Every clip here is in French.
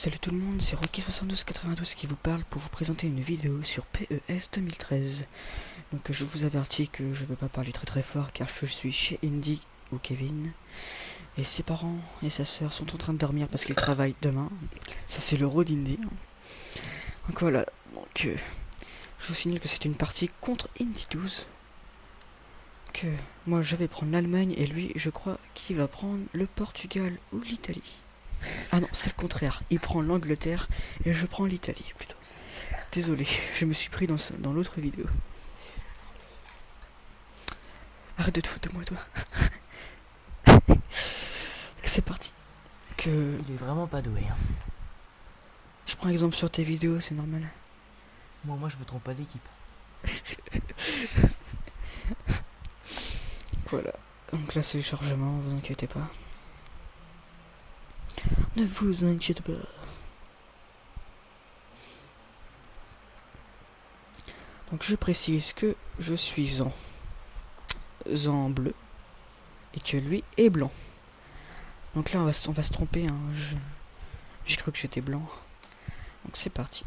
Salut tout le monde, c'est Rocky7292 qui vous parle pour vous présenter une vidéo sur PES 2013. Donc je vous avertis que je ne vais pas parler très fort car je suis chez Indy ou Kevin. Et ses parents et sa soeur sont en train de dormir parce qu'ils travaillent demain. Ça c'est l'euro d'Indy. Donc voilà, donc je vous signale que c'est une partie contre Indy 12. Que moi je vais prendre l'Allemagne et lui je crois qu'il va prendre le Portugal ou l'Italie. Ah non, c'est le contraire. Il prend l'Angleterre et je prends l'Italie plutôt. Désolé, je me suis pris dans l'autre vidéo. Arrête de te foutre de moi, toi. C'est parti. Que Il est vraiment pas doué. Hein. je prends exemple sur tes vidéos, c'est normal. Moi je me trompe pas d'équipe. Voilà. Donc là c'est le chargement, vous inquiétez pas. Ne vous inquiétez pas. Donc je précise que je suis en bleu et que lui est blanc. Donc là on va se tromper, hein. J'ai cru que j'étais blanc. Donc c'est parti.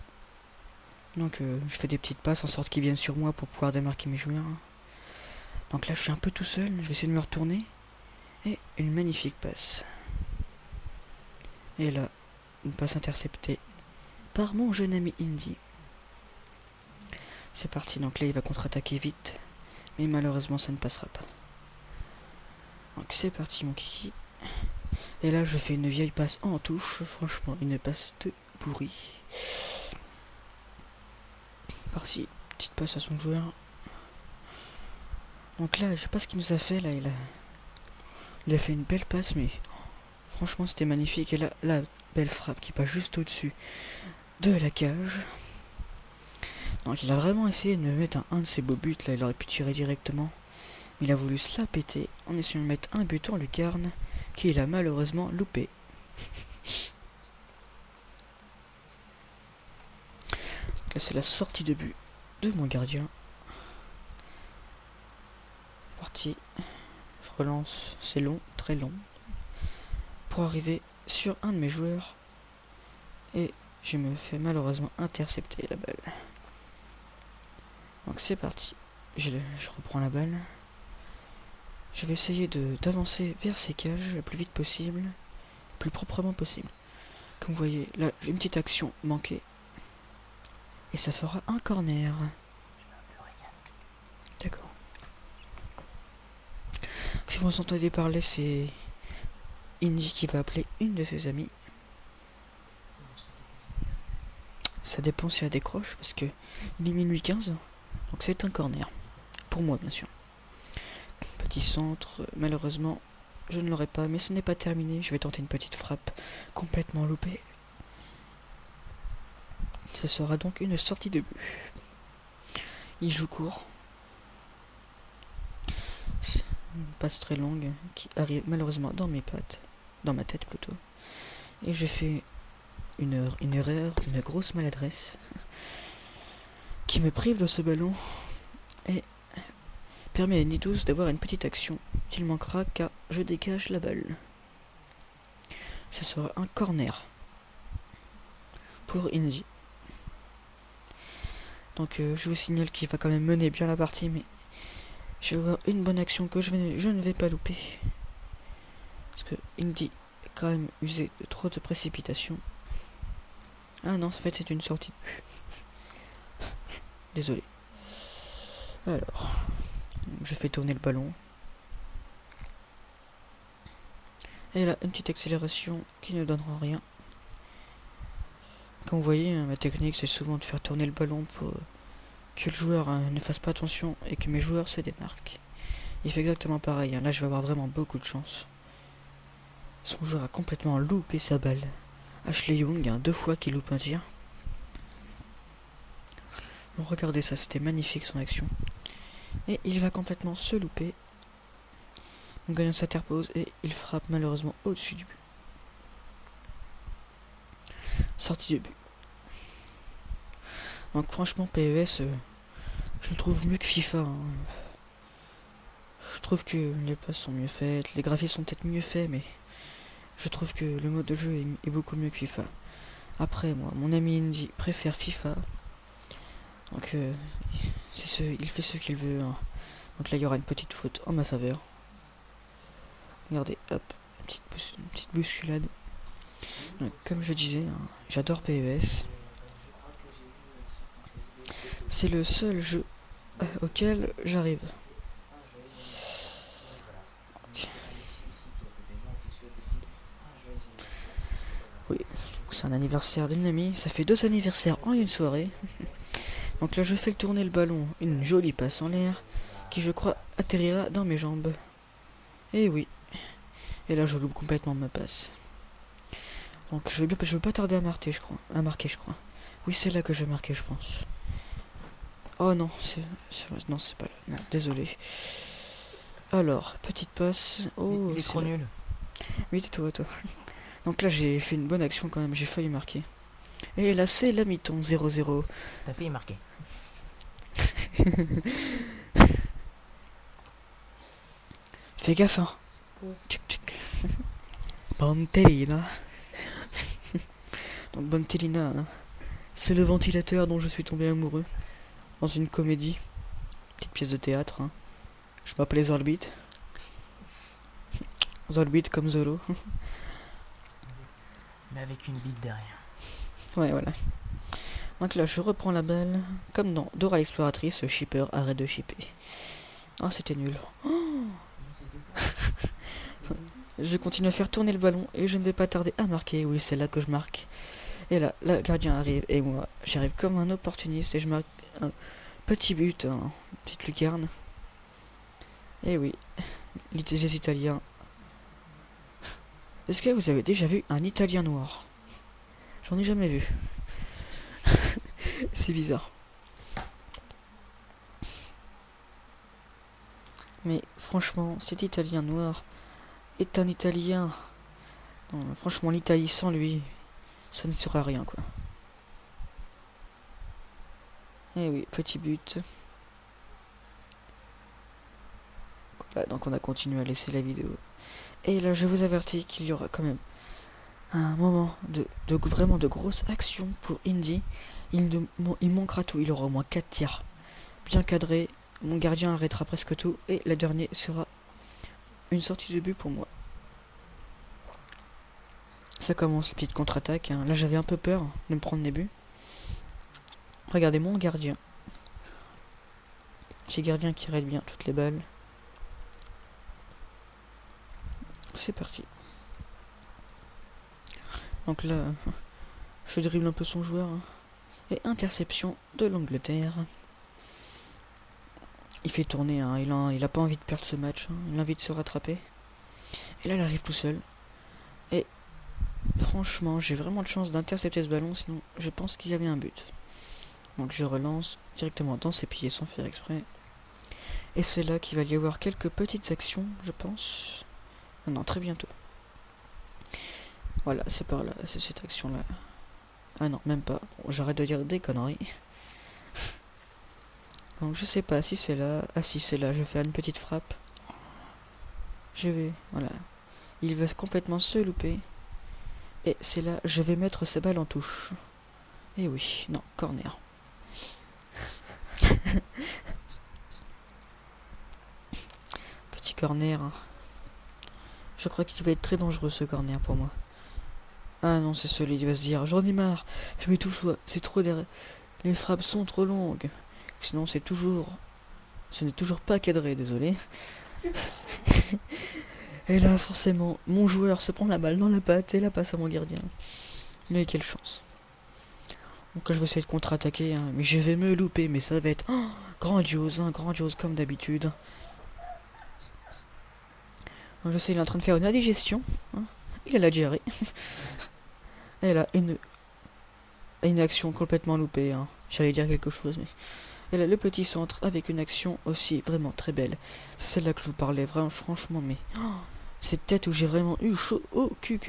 Donc je fais des petites passes en sorte qu'ils viennent sur moi pour pouvoir démarquer mes joueurs. Donc là je suis un peu tout seul, je vais essayer de me retourner. Et une magnifique passe. Et là, une passe interceptée par mon jeune ami Indy. C'est parti, donc là il va contre-attaquer vite. Mais malheureusement ça ne passera pas. Donc c'est parti mon kiki. Et là je fais une vieille passe en touche, franchement une passe de pourri. Par-ci, petite passe à son joueur. Donc là je sais pas ce qu'il nous a fait là, il a fait une belle passe mais franchement c'était magnifique. Et là la belle frappe qui passe juste au-dessus de la cage. Donc il a vraiment essayé de me mettre un de ses beaux buts là, il aurait pu tirer directement. Mais il a voulu se la péter en essayant de mettre un but en lucarne qu'il a malheureusement loupé. Là c'est la sortie de but de mon gardien. Parti. Je relance, c'est long, très long. Pour arriver sur un de mes joueurs. Et je me fais malheureusement intercepter la balle. Donc c'est parti. Je reprends la balle. Je vais essayer d'avancer vers ces cages le plus vite possible. Le plus proprement possible. Comme vous voyez, là j'ai une petite action manquée. Et ça fera un corner. D'accord. Si vous entendez parler, c'est Indy qui va appeler une de ses amies. Ça dépend si elle décroche parce que il est minuit 15. Donc c'est un corner. Pour moi bien sûr. Petit centre, malheureusement je ne l'aurai pas, mais ce n'est pas terminé. Je vais tenter une petite frappe complètement loupée. Ce sera donc une sortie de but. Il joue court. Une passe très longue qui arrive malheureusement dans mes pattes. Dans ma tête plutôt. Et je fais une erreur, une grosse maladresse qui me prive de ce ballon et permet à Indy 12 d'avoir une petite action qu'il manquera car je dégage la balle. Ce sera un corner pour Indy. Donc je vous signale qu'il va quand même mener bien la partie, mais je vais avoir une bonne action que je ne vais pas louper. Parce que Indy est quand même usé de trop de précipitation. Ah non, en fait c'est une sortie de but. Désolé. Alors, je fais tourner le ballon. Et là, une petite accélération qui ne donnera rien. Comme vous voyez, ma technique c'est souvent de faire tourner le ballon pour que le joueur ne fasse pas attention et que mes joueurs se démarquent. Il fait exactement pareil, hein. Là je vais avoir vraiment beaucoup de chance. Son joueur a complètement loupé sa balle. Ashley Young, 2 fois qu'il loupe un tir. Bon, regardez ça, c'était magnifique son action. Et il va complètement se louper. Mon gagnant s'interpose et il frappe malheureusement au-dessus du but. Sortie de but. Donc franchement PES, je le trouve mieux que FIFA. Hein. Je trouve que les passes sont mieux faites, les graphismes sont peut-être mieux faits, mais je trouve que le mode de jeu est beaucoup mieux que FIFA. Après, moi, mon ami Indy préfère FIFA. Donc, il fait ce qu'il veut. Hein. Donc là, il y aura une petite faute en ma faveur. Regardez, hop, une petite bousculade. Donc, comme je disais, hein, j'adore PES. C'est le seul jeu auquel j'arrive. Oui, c'est un anniversaire d'une amie. Ça fait 2 anniversaires en une soirée. Donc là, je fais tourner le ballon. Une jolie passe en l'air qui, je crois, atterrira dans mes jambes. Et oui. Et là, je loupe complètement ma passe. Donc je vais pas tarder à marquer, je crois. Oui, c'est là que je vais marquer, je pense. Oh non, non, c'est pas là. Non, désolé. Alors, petite passe. Oh, il est trop nul. Oui, tais-toi, toi. Donc là, j'ai fait une bonne action quand même. J'ai failli marquer. Et là, c'est la mi-temps, 0-0. T'as failli marquer. Fais gaffe, hein. Tchic, tchic. Bantelina. Donc Bantelina, hein, c'est le ventilateur dont je suis tombé amoureux. Dans une comédie. Petite pièce de théâtre. Hein. Je m'appelais Zorbit. Zorbit comme Zolo. Mais avec une bite derrière. Ouais, voilà. Donc là, je reprends la balle. Comme dans Dora l'exploratrice, shipper, arrête de shipper. Ah, c'était nul. Oh. Je continue à faire tourner le ballon et je ne vais pas tarder à marquer. Oui, c'est là que je marque. Et là, le gardien arrive et moi, j'arrive comme un opportuniste et je marque un petit but, une petite lucarne. Et oui, les Italiens. Est-ce que vous avez déjà vu un Italien noir? J'en ai jamais vu. C'est bizarre. Mais franchement, cet Italien noir est un Italien. Non, franchement, l'Italie sans lui, ça ne sera rien, quoi. Et oui, petit but. Voilà, donc on a continué à laisser la vidéo. Et là, je vous avertis qu'il y aura quand même un moment de vraiment de grosse action pour Indy. Il manquera tout, il aura au moins 4 tirs bien cadrés. Mon gardien arrêtera presque tout. Et la dernière sera une sortie de but pour moi. Ça commence, la petite contre-attaque. Hein. Là, j'avais un peu peur de me prendre des buts. Regardez mon gardien. Petit gardien qui arrête bien toutes les balles. C'est parti. Donc là, je dribble un peu son joueur. Hein. Et interception de l'Angleterre. Il fait tourner, hein. Il a pas envie de perdre ce match. Hein. Il a envie de se rattraper. Et là, il arrive tout seul. Et franchement, j'ai vraiment de chance d'intercepter ce ballon. Sinon, je pense qu'il y avait un but. Donc je relance directement dans ses pieds sans faire exprès. Et c'est là qu'il va y avoir quelques petites actions, je pense. Non, très bientôt. Voilà, c'est par là, c'est cette action-là. Ah non, même pas. Bon, j'arrête de dire des conneries. Donc je sais pas si c'est là. Ah si, c'est là. Je fais une petite frappe. Je vais, voilà. Il va complètement se louper. Et c'est là, je vais mettre sa balle en touche. Et oui, non, corner. Petit corner. Hein. Je crois qu'il va être très dangereux ce corner pour moi. Ah non, c'est celui qui va se dire, j'en ai marre, je mets tout choix, c'est trop derrière. Les frappes sont trop longues. Sinon ce n'est toujours pas cadré, désolé. Et là forcément, mon joueur se prend la balle dans la patte et la passe à mon gardien. Mais quelle chance. Donc là je vais essayer de contre-attaquer, hein, mais je vais me louper, mais ça va être grandiose, hein, grandiose comme d'habitude. Donc je sais, il est en train de faire une indigestion. Hein. Il a la diarrhée. Et là, une action complètement loupée. Hein. J'allais dire quelque chose, mais... Et là, le petit centre avec une action aussi vraiment très belle. C'est celle-là que je vous parlais, vraiment, franchement, mais... cette tête où j'ai vraiment eu chaud au cul.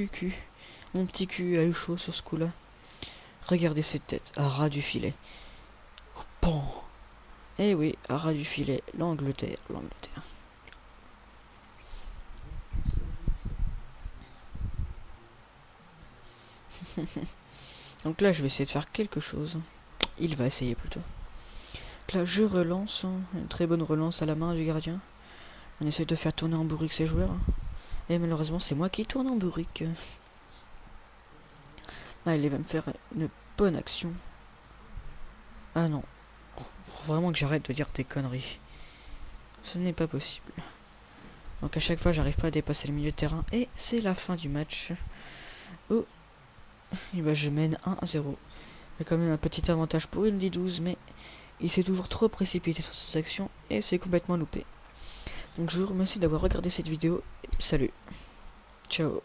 Mon petit cul a eu chaud sur ce coup-là. Regardez cette tête, à ras du filet. Bon. Eh oui, à ras du filet, l'Angleterre. Donc là, je vais essayer de faire quelque chose. Il va essayer plutôt. Donc là, je relance. Une très bonne relance à la main du gardien. On essaie de faire tourner en bourrique ses joueurs. Et malheureusement, c'est moi qui tourne en bourrique. Là, il va me faire une bonne action. Ah non. Faut vraiment que j'arrête de dire des conneries. Ce n'est pas possible. Donc à chaque fois, j'arrive pas à dépasser le milieu de terrain. Et c'est la fin du match. Oh. Et bah, je mène 1-0. J'ai quand même un petit avantage pour Indy 12, mais il s'est toujours trop précipité sur ses actions et c'est complètement loupé. Donc je vous remercie d'avoir regardé cette vidéo. Salut. Ciao.